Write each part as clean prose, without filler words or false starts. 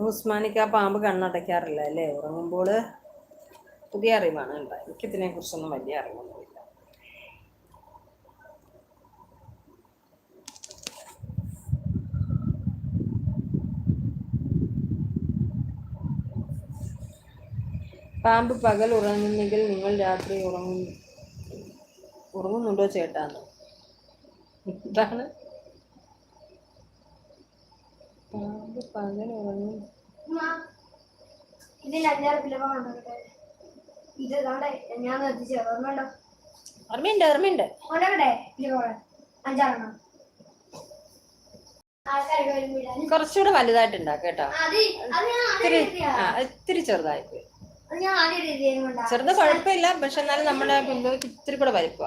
ഉസ്മാനിക്ക് ആ പാമ്പ് കണ്ണടയ്ക്കാറില്ല അല്ലേ ഉറങ്ങുമ്പോൾ? പുതിയ അറിവാണ് കേട്ടോ, എനിക്കിതിനെ കുറിച്ചൊന്നും വലിയ അറിവൊന്നുമില്ല. പാമ്പ് പകൽ ഉറങ്ങുന്നെങ്കിൽ നിങ്ങൾ രാത്രി ഉറങ്ങുന്നുണ്ടോ ചേട്ടാന്ന്? ഇതാണ് പാമ്പ് പകൽ ഉറങ്ങും. ഓർമ്മയുണ്ട്. കുറച്ചുകൂടെ വലുതായിട്ടുണ്ടാക്കും കേട്ടോ. ഇത്തിരി ചെറുതായിട്ട്. ചെറുത് കുഴപ്പമില്ല, പക്ഷെ എന്നാലും നമ്മുടെ പിള്ളേർക്ക് ഇത്തിരി കൂടെ വലിപ്പ.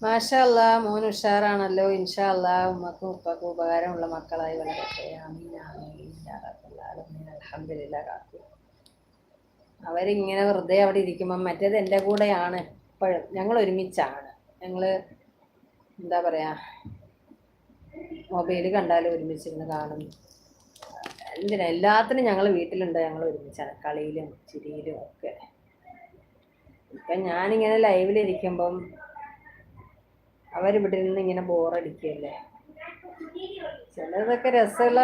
മാഷാ അല്ലാ, മോൻ ഉഷാറാണല്ലോ. ഇൻഷാ അല്ലാ ഉമ്മക്കും ഉപ്പക്കും ഉപകാരമുള്ള മക്കളായി വളരട്ടെ. ആമീൻ ആമീൻ അൽഹംദുലില്ലാ. കാക്കു അവരിങ്ങനെ വെറുതെ അവിടെ ഇരിക്കുമ്പം, മറ്റേത് എൻ്റെ കൂടെയാണ് എപ്പോഴും, ഞങ്ങൾ ഒരുമിച്ചാണ്. ഞങ്ങൾ എന്താ പറയാ, മൊബൈൽ കണ്ടാലും ഒരുമിച്ചിരുന്ന് കാണും. എല്ലാത്തിനും ഞങ്ങൾ വീട്ടിലുണ്ട്, ഞങ്ങൾ ഒരുമിച്ചാണ്, കളിയിലും ചിരിയിലും ഒക്കെ. ഇപ്പം ഞാനിങ്ങനെ ലൈവിലിരിക്കുമ്പം അവരിവിടെ നിന്ന് ഇങ്ങനെ ബോറടിക്കുകയല്ലേ. ചിലതൊക്കെ രസമുള്ള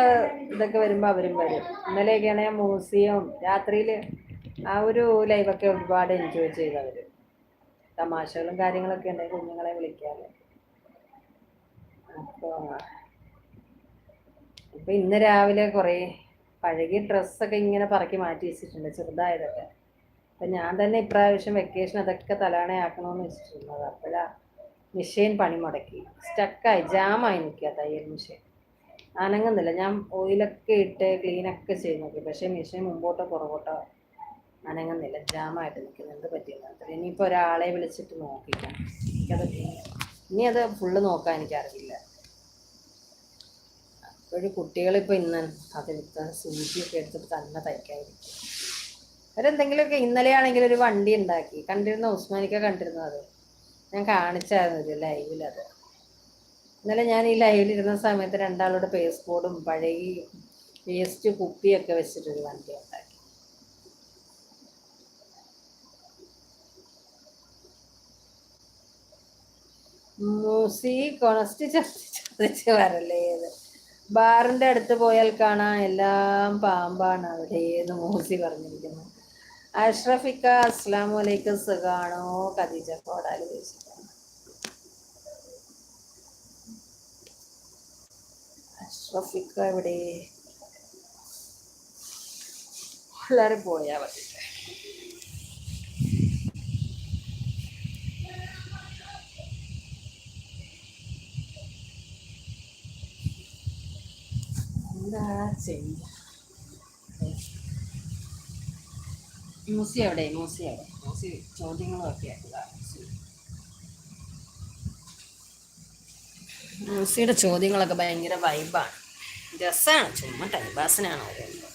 ഇതൊക്കെ വരുമ്പോൾ അവരും വരും. ഇന്നലെയൊക്കെയാണ് ഞാൻ മ്യൂസിയം രാത്രിയിൽ ആ ഒരു ലൈവൊക്കെ ഒരുപാട് എൻജോയ് ചെയ്തവർ. തമാശകളും കാര്യങ്ങളൊക്കെ ഉണ്ടെങ്കിൽ കുഞ്ഞുങ്ങളെ വിളിക്കാമല്ലോ. അപ്പോൾ ഇന്ന് രാവിലെ കുറേ പഴകിയ ഡ്രസ്സൊക്കെ ഇങ്ങനെ പറക്കി മാറ്റി വെച്ചിട്ടുണ്ട്, ചെറുതായതൊക്കെ. അപ്പം ഞാൻ തന്നെ ഇപ്രാവശ്യം വെക്കേഷൻ അതൊക്കെ തലാണയാക്കണമെന്ന് വെച്ചിട്ടുള്ളത്. അപ്പോഴാ മെഷീൻ പണി മുടക്കി, സ്റ്റക്കായി, ജാമായി നിൽക്കുക തയ്യൽ മെഷീൻ. അനങ്ങുന്നില്ല. ഞാൻ ഓയിലൊക്കെ ഇട്ട് ക്ലീനൊക്കെ ചെയ്ത് നോക്കി, പക്ഷേ മെഷീൻ മുമ്പോട്ടോ പുറകോട്ടോ അനങ്ങുന്നില്ല, ജാമായിട്ട് നിൽക്കുന്നുണ്ട്. പറ്റിയെന്ന് ഇനിയിപ്പോൾ ഒരാളെ വിളിച്ചിട്ട് നോക്കിക്കാം. ഇനി അത് ഫുള്ള് നോക്കാൻ എനിക്കറിയില്ല. അപ്പോഴും കുട്ടികളിപ്പോൾ ഇന്ന് അതെടുത്ത് സൂചിയൊക്കെ എടുത്തിട്ട് തന്നെ തയ്ക്കാതിരിക്കും. അവരെന്തെങ്കിലുമൊക്കെ, ഇന്നലെയാണെങ്കിൽ ഒരു വണ്ടി ഉണ്ടാക്കി, കണ്ടിരുന്ന ഉസ്മാനിക്ക കണ്ടിരുന്നത്, ഞാൻ കാണിച്ചായിരുന്നു ഒരു ലൈവിലത്. ഇന്നലെ ഞാൻ ഈ ലൈവിലിരുന്ന സമയത്ത് രണ്ടാളുടെ പേസ് ബോർഡും പഴയ വേസ്റ്റ് കുപ്പിയൊക്കെ വെച്ചിട്ടൊരു വണ്ടി ഉണ്ടാക്കി. മൂസി കൊണസ്റ്റ് ചതിച്ച് വരല്ലേ. ബാറിന്റെ അടുത്ത് പോയാൽ കാണാൻ എല്ലാം പാമ്പാണ് അവിടെയെന്ന് മൂസി പറഞ്ഞിരിക്കുന്നു. അഷ്റഫിക്ക അസ്സലാമു അലൈക്കും, സുഖാണോ? ഖദീജ കോടാലി ചോദിച്ചിട്ടാണ്. അഷ്റഫിക്ക എവിടെ? എല്ലാവരും പോയാ മതി. എന്താ ചെയ്യ? മൂസി എവിടെ? മൂസി ചോദ്യങ്ങളൊക്കെ ആയിട്ടുള്ള മൂസിയുടെ ചോദ്യങ്ങളൊക്കെ ഭയങ്കര വൈബാണ്, രസമാണ്, ചുമ്മാ ടൈം പാസിനാണ് ഓരോന്ന്.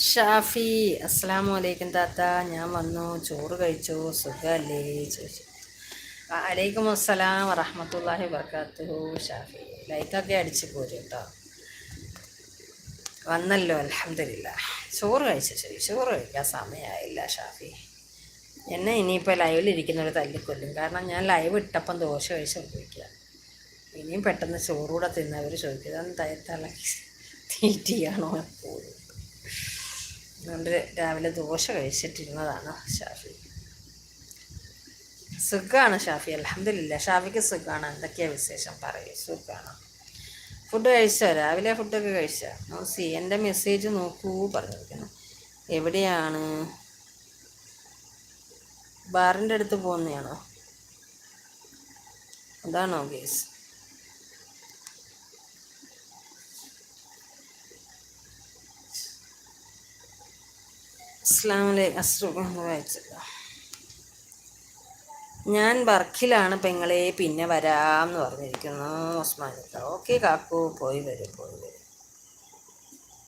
ഷാഫി അസ്സലാമു അലൈക്കും താത്ത, ഞാൻ വന്നു, ചോറ് കഴിച്ചോ, സുഖമല്ലേ ചോദിച്ചു. അലൈക്കും അസ്സലാം വറഹ്മത്തുള്ളാഹി വബറകാതുഹു. ഷാഫി ലൈക്കൊക്കെ അടിച്ച് പോരും കേട്ടോ. വന്നല്ലോ, അൽഹംദുലില്ലാ. ചോറ് കഴിച്ചു. ശരി, ചോറ് കഴിക്കാൻ സമയമായില്ല ഷാഫി. എന്നെ ഇനിയിപ്പോൾ ലൈവിലിരിക്കുന്നവർ തല്ലിക്കൊല്ലും, കാരണം ഞാൻ ലൈവ് ഇട്ടപ്പം ദോശ കഴിച്ച് ഉപയോഗിക്കുക. ഇനിയും പെട്ടെന്ന് ചോറൂടെ തിന്നവർ ചോദിക്കുക, തലക്കി തീറ്റിയാണോ എപ്പോഴും. അതുകൊണ്ട് രാവിലെ ദോശ കഴിച്ചിട്ടിരുന്നതാണ് ഷാഫി. സുഖമാണ് ഷാഫി, അൽഹംദുലില്ലാ. ഷാഫിക്ക് സുഖമാണ്. എന്തൊക്കെയാണ് വിശേഷം പറയൂ? സുഖമാണ്. ഫുഡ് കഴിച്ചോ? രാവിലെ ഫുഡൊക്കെ കഴിച്ചോ? നോസി എൻ്റെ മെസ്സേജ് നോക്കൂ പറഞ്ഞിരിക്കണം. എവിടെയാണ്? ബാറിൻ്റെ അടുത്ത് പോകുന്നതാണോ? അതാണോ ഗേസ്? അസ്സലാമു വായിച്ചല്ലോ. ഞാൻ വർക്കിലാണ് പെങ്ങളെ, പിന്നെ വരാമെന്ന് പറഞ്ഞിരിക്കുന്നു ഉസ്മാനിക്ക. ഓക്കെ കാക്കു, പോയി വരും.